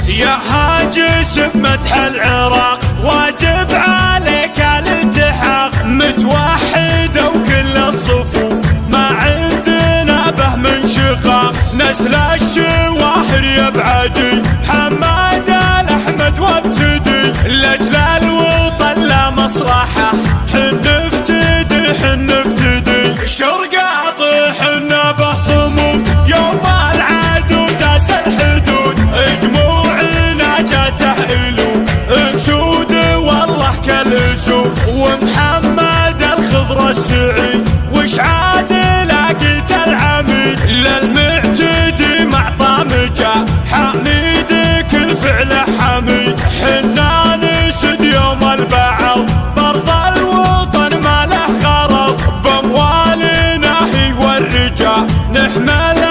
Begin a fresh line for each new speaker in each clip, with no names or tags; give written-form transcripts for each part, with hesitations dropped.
يا هاجس بمدح العراق واجب عليك الالتحاق، متوحد وكل الصفوف ما عندنا به من شقاق، نسل الشواحر يبعدي حماد الأحمد وابتدي، لأجل الوطن لا مصلحة حن نفتدي شرقاطي حنا به صمود يوم العدو داس الحدود، جموعنا جاته ألوف اسود والله كالاسود، ومحمد الخضر السعيد وشعاد لاقيت العميد، للمعتدي مع طامجه حميدك الفعل حميد، حنا نسد يوم البعض برض الوطن ما له غرض، باموالنا هي والرجال نحمل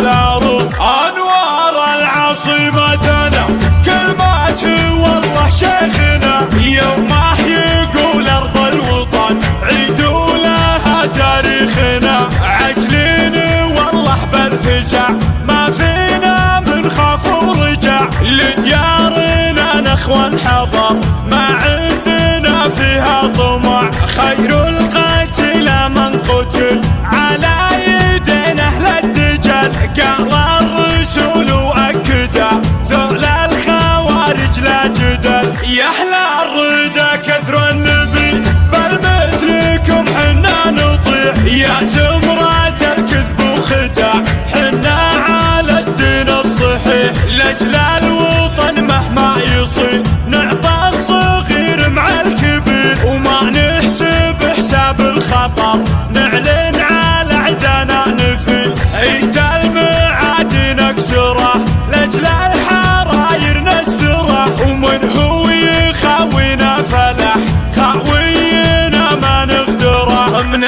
أرض أنوار العاصمة ثنا كلماته والله شيخنا، يومه يقول أرض الوطن عيدوا لها تاريخنا، عجلين والله بالفزع ما فينا من خاف ورجع، لديارنا نخوان حضر ما عندنا فيها طمع، خير القتل من قتل على يدين أهل الدجل، قال الرسول وأكده ذول الخوارج لا جدل، يا أهل الردى كثر النبي بل مثلكم حنا نطيع، يا زمرة الكذب وخداع حنا على الدين الصحيح، لأجل الوطن مهما يصير نعطى الصغير مع الكبير، وما نحسب حساب الخطر نعلن على عدنا نفي، عيد المعاد نكسره لأجل الحراير نستره، ومن هو يخاوينا فلح خاوينا ما نغدره، من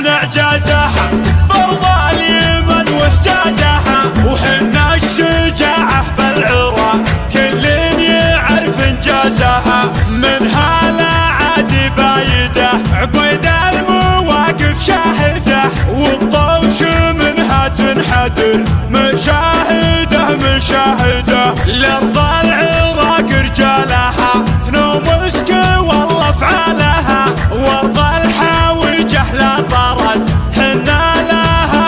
إعجازها برضى اليمن وحجازها، وحنا الشجاعة بالعراق كل يعرف انجازها، منها لا عادي بايده عبيد المواقف شاهده، وبطوش منها تنحدر مشاهده، لأرض العراق رجالها تنومسك والله افعالها، وارض الحاوجه لا طرد حنا لها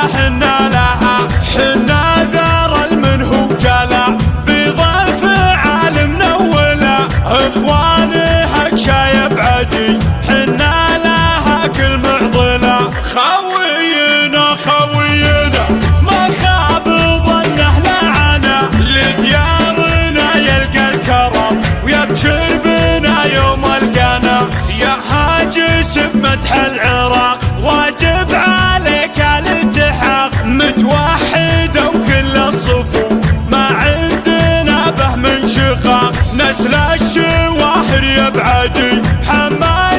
حنا ذار المنهو جلا بيض الفعال منوله، اخوانها كشايب عدي حنا لها كل معضله، خوينا ما خاب ظنه لعنا، لديارنا يلقى الكرم ويبشر بنا يوم القنا، يا هاجس بمدح العراق واجب عليك الالتحاق، متوحد وكل الصفوف ما عندنا به من شقاق، نسل الشواحر يبعدي حماد